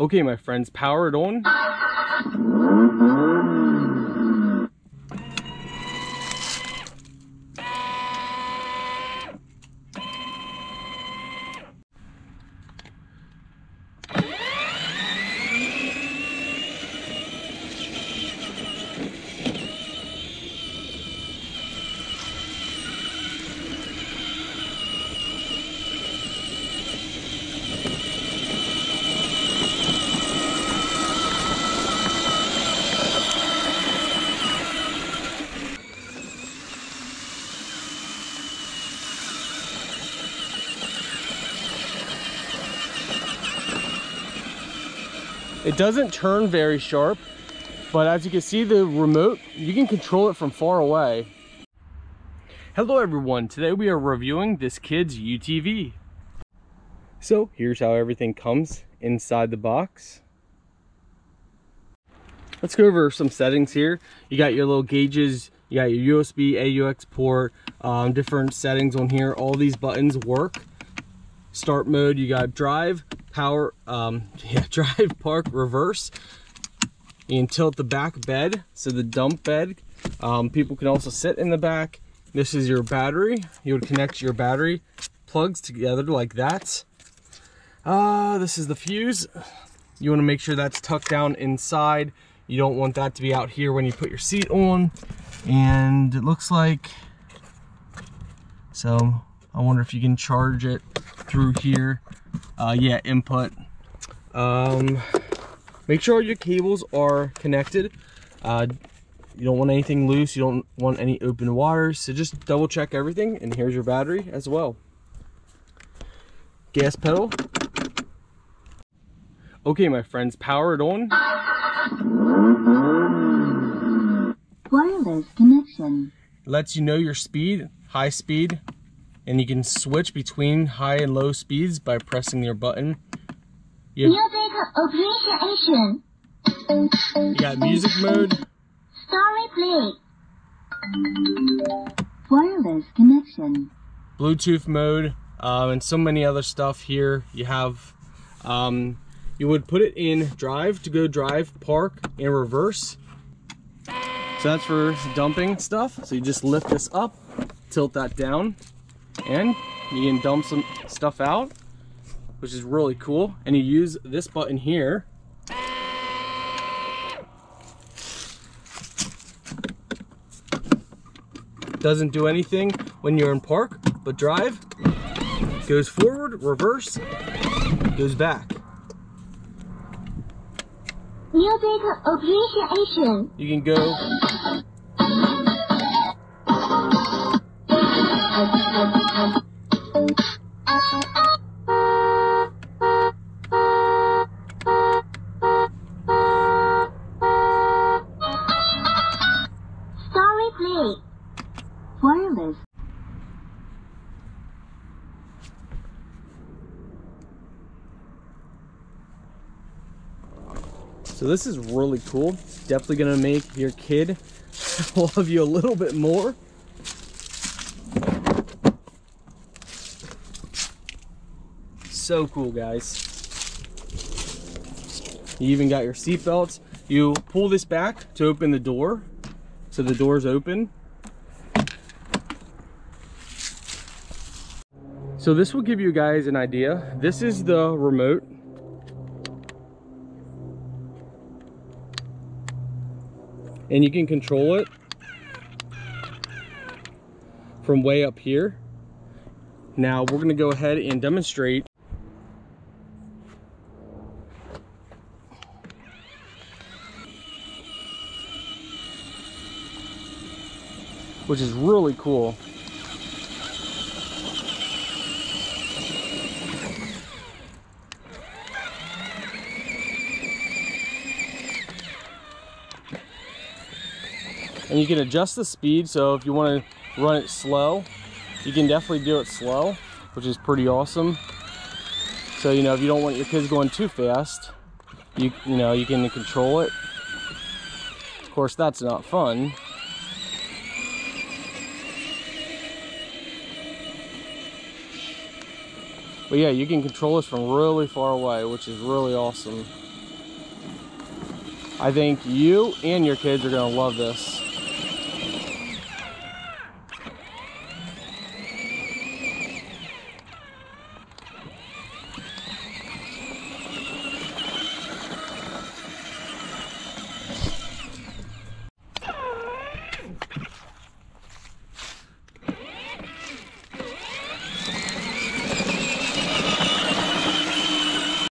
Okay, my friends, power it on. It doesn't turn very sharp, but as you can see, the remote, you can control it from far away. Hello everyone, today we are reviewing this kid's UTV. So here's how everything comes inside the box. Let's go over some settings here. You got your little gauges, you got your USB, AUX port, different settings on here. All these buttons work. Start mode, you got drive, power, drive, park, reverse. You can tilt the back bed, so the dump bed. People can also sit in the back. This is your battery. You would connect your battery plugs together like that. This is the fuse. You want to make sure that's tucked down inside. You don't want that to be out here when you put your seat on. And it looks like, so I wonder if you can charge it through here. Yeah, input. Make sure all your cables are connected. You don't want anything loose, you don't want any open wires, so just double check everything. And here's your battery as well. Gas pedal. Okay, my friends, power it on. Wireless connection. Lets you know your speed, high speed, and you can switch between high and low speeds by pressing your button. You got music mode. Story play. Wireless connection. Bluetooth mode, and so many other stuff here. You have, you would put it in drive to go drive, park, and reverse. So that's for dumping stuff. So you just lift this up, tilt that down, and you can dump some stuff out, which is really cool. And you use this button here. Doesn't do anything when you're in park, but drive, goes forward, reverse, goes back. Music appreciation. You can go Story play. Wireless. So this is really cool. Definitely gonna make your kid love you a little bit more. So cool, guys. You even got your seat belts. You pull this back to open the door, so the door's open. So this will give you guys an idea. This is the remote. And you can control it from way up here. Now we're gonna go ahead and demonstrate. Which is really cool. And you can adjust the speed, so if you want to run it slow, you can definitely do it slow, which is pretty awesome. So, you know, if you don't want your kids going too fast, you know, you can control it. Of course, that's not fun. But yeah, you can control this from really far away, which is really awesome. I think you and your kids are gonna love this.